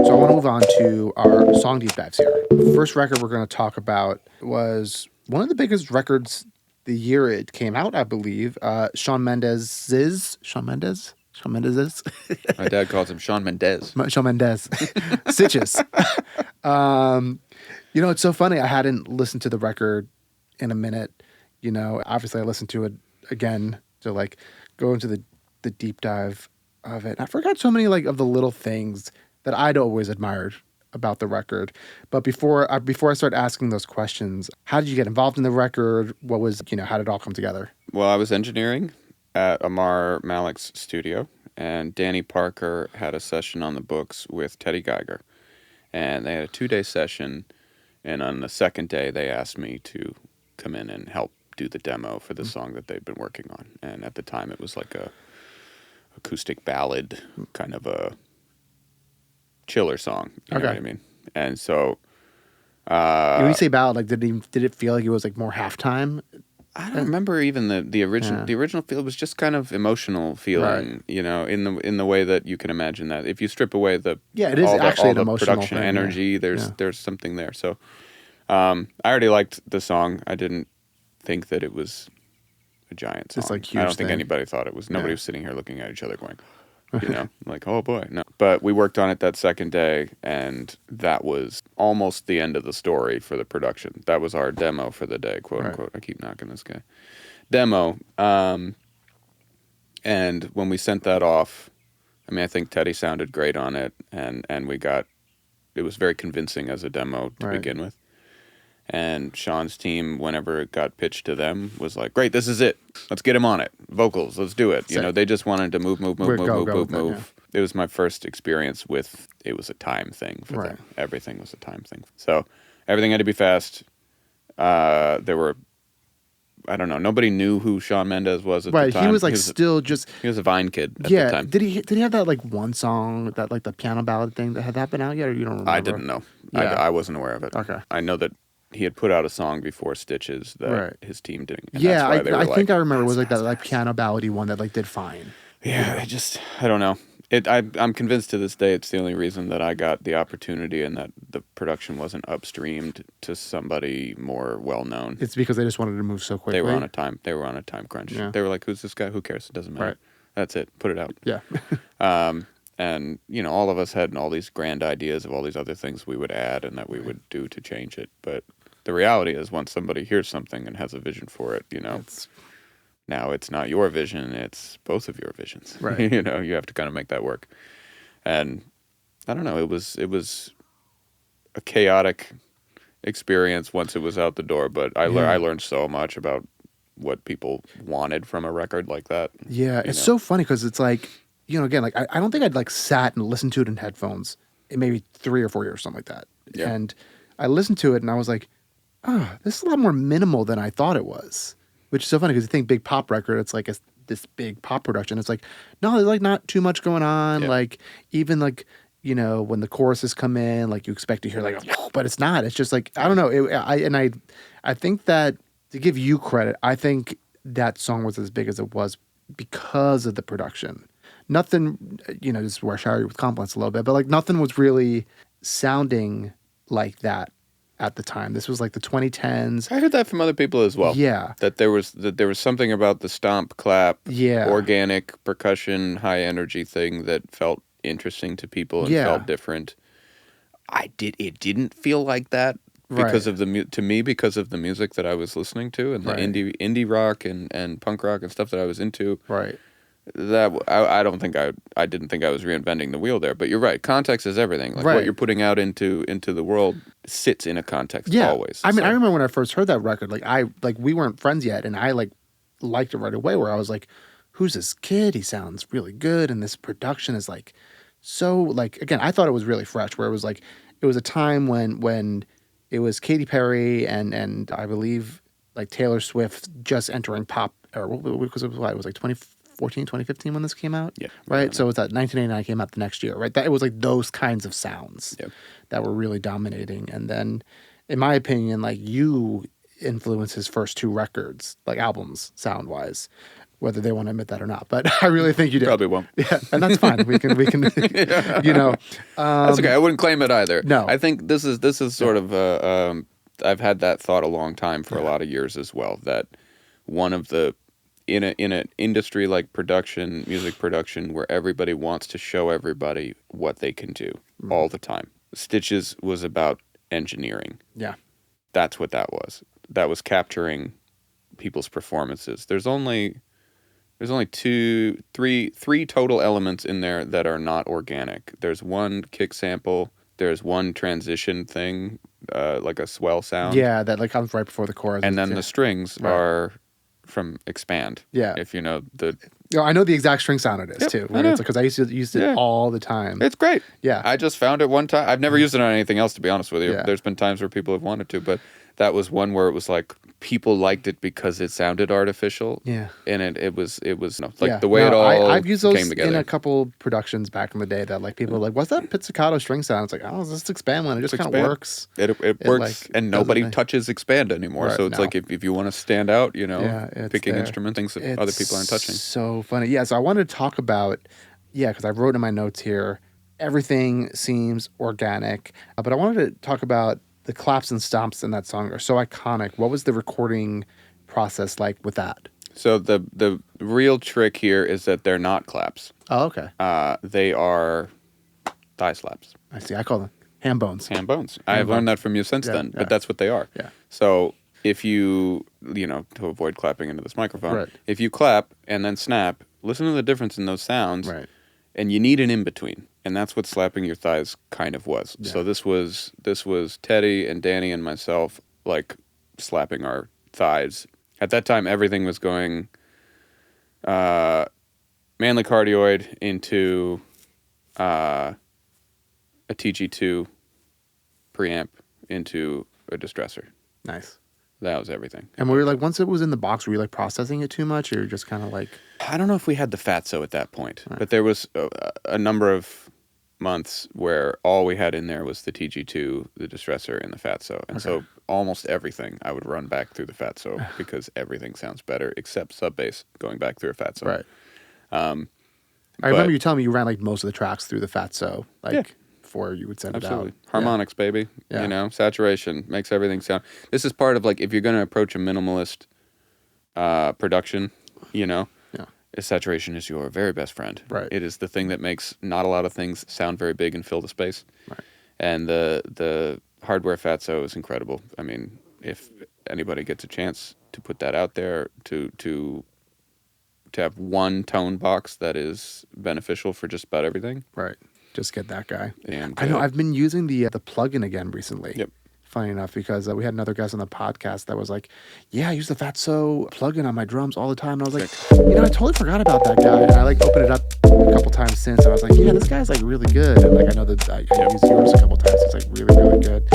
So I want to move on to our song deep dives here. First record we're going to talk about was one of the biggest records the year it came out, I believe. Shawn Mendes's Shawn Mendes. Shawn Mendes's My dad calls him Shawn Mendes. Shawn Mendes Stitches. It's so funny. I hadn't listened to the record in a minute. Obviously I listened to it again to like go into the deep dive of it. I forgot so many like of the little things that I'd always admired about the record. But before I start asking those questions, how did you get involved in the record? What was, how did it all come together? Well, I was engineering at Amar Malik's studio, and Danny Parker had a session on the books with Teddy Geiger. And they had a 2-day session, and on the second day, they asked me to come in and help do the demo for the song that they'd been working on. And at the time, it was like a acoustic ballad, kind of a chiller song. You know what I mean? And so... when you say ballad, like did it feel like it was like more halftime? I don't remember even the original. Yeah. The original feel was just kind of emotional feeling, right. In the way that you can imagine that. If you strip away it is all the production thing, energy, there's something there. So I already liked the song. I didn't think that it was a giant song. It's like huge I don't think anybody thought it was. Nobody was sitting here looking at each other going, like, oh boy, no. But we worked on it that second day, and that was almost the end of the story for the production. That was our demo for the day, quote unquote. I keep knocking this guy. Demo. And when we sent that off, I think Teddy sounded great on it, and it was very convincing as a demo to begin with. And Shawn's team, whenever it got pitched to them, was like, great, this is it. Let's get him on it. Vocals, let's do it. They just wanted to move. Yeah. It was my first experience with, it was a time thing for them. Everything was a time thing. So everything had to be fast. There were, I don't know, nobody knew who Shawn Mendes was at the time. He was like he was a Vine kid at the time. Did he have that like one song, that like the piano ballad thing, had that been out yet, or you don't remember? I didn't know. Yeah. I wasn't aware of it. Okay. I know that he had put out a song before Stitches that his team did. I think I remember it was like that like piano ballady one that like did fine. Yeah, I don't know. I'm convinced to this day it's the only reason that I got the opportunity and that the production wasn't upstreamed to somebody more well known. It's because they just wanted to move so quickly. They were on a time crunch. Yeah. They were like, "Who's this guy? Who cares? It doesn't matter. That's it. Put it out." Yeah. And all of us had all these grand ideas of all these other things we would add and that we would do to change it, but the reality is, once somebody hears something and has a vision for it, now it's not your vision; it's both of your visions. Right. You have to kind of make that work. And I don't know. It was a chaotic experience once it was out the door, but I learned so much about what people wanted from a record like that. Yeah, it's so funny because it's like, again, like I don't think I'd like sat and listened to it in headphones in maybe 3 or 4 years, something like that. Yeah. And I listened to it and I was like, oh, this is a lot more minimal than I thought it was, which is so funny because you think big pop record, it's like this big pop production. It's like, no, there's like not too much going on. Yeah. Like even like, when the choruses come in, like you expect to hear like, but it's not. It's just like, I don't know. I think that, to give you credit, I think that song was as big as it was because of the production. Nothing, this is where I shower you with compliments a little bit, but like nothing was really sounding like that at the time. This was like the 2010s. I heard that from other people as well. Yeah. That there was something about the stomp-clap, yeah, organic percussion, high energy thing that felt interesting to people and felt different. It didn't feel like that because of because of the music that I was listening to and the indie rock and punk rock and stuff that I was into. Right. That I didn't think I was reinventing the wheel there, but you're right. Context is everything. Like what you're putting out into the world sits in a context always. I mean, I remember when I first heard that record, we weren't friends yet, and I liked it right away. Where I was like, "Who's this kid? He sounds really good, and this production is like so like." Again, I thought it was really fresh. Where it was like it was a time when it was Katy Perry and I believe like Taylor Swift just entering pop, or because it was like 2014, 2015 when this came out. Yeah. Right. So it was that 1989 came out the next year, right? That it was like those kinds of sounds that were really dominating. And then, in my opinion, like you influenced his first 2 records, like albums, sound wise. whether they want to admit that or not. But I really think you did. Probably won't. Yeah, and that's fine. We can, you know. That's okay. I wouldn't claim it either. No. I think this is sort of I've had that thought a long time for a lot of years as well. That one of the in an industry like music production, where everybody wants to show everybody what they can do all the time. Stitches was about engineering. Yeah. That's what that was. That was capturing people's performances. There's only three total elements in there that are not organic. There's one kick sample. There's one transition thing, like a swell sound. Yeah, that like comes right before the chorus. And then the strings are from Expand. Yeah. If you know the... I know the exact string sound it is, too. I know. Because I used it all the time. It's great. Yeah. I just found it one time. I've never used it on anything else, to be honest with you. Yeah. There's been times where people have wanted to, but that was one where it was like people liked it because it sounded artificial. Yeah. And it was the way it all I've used those came together. in a couple productions back in the day that like people are like, what's that pizzicato string sound? It's like, oh, it's just Expand one. It just kind of works. It works, like, and nobody touches Expand anymore. Right, so it's like if you want to stand out, picking instruments, things that other people aren't touching. So funny. Yeah, so I wanted to talk about, because I wrote in my notes here, everything seems organic, but I wanted to talk about the claps and stomps in that song are so iconic. What was the recording process like with that? So the real trick here is that they're not claps. Oh, okay. They are thigh slaps. I see. I call them ham bones. Ham bones. I have learned that from you since then, but that's what they are. Yeah. So if you to avoid clapping into this microphone, right. If you clap and then snap, listen to the difference in those sounds. Right. And you need an in-between. And that's what slapping your thighs kind of was. Yeah. So this was Teddy and Danny and myself like slapping our thighs. At that time, everything was going manly cardioid into a TG2 preamp into a distressor. Nice. That was everything. And we were like, once it was in the box, were you like processing it too much, or just kind of like? I don't know if we had the fatso at that point, right. But there was a number of months where all we had in there was the TG2, the distressor, and the fatso. And so almost everything I would run back through the fatso because everything sounds better except sub bass going back through a fatso. Right. I remember you telling me you ran like most of the tracks through the fatso, before you would send it out. Harmonics, baby. Yeah. Saturation makes everything sound. This is part of like if you're going to approach a minimalist production, saturation is your very best friend. Right. It is the thing that makes not a lot of things sound very big and fill the space. Right. And the hardware fatso is incredible. I mean, if anybody gets a chance to put that out there, to have one tone box that is beneficial for just about everything. Right. Just get that guy. And I know I've been using the plugin again recently. Yep. Funny enough, because we had another guest on the podcast that was like, I use the Fatso plugin on my drums all the time. And I was like, I totally forgot about that guy. And I like opened it up a couple times since. And I was like, this guy's like really good. And like I know that I used yours a couple times. It's like really, really good.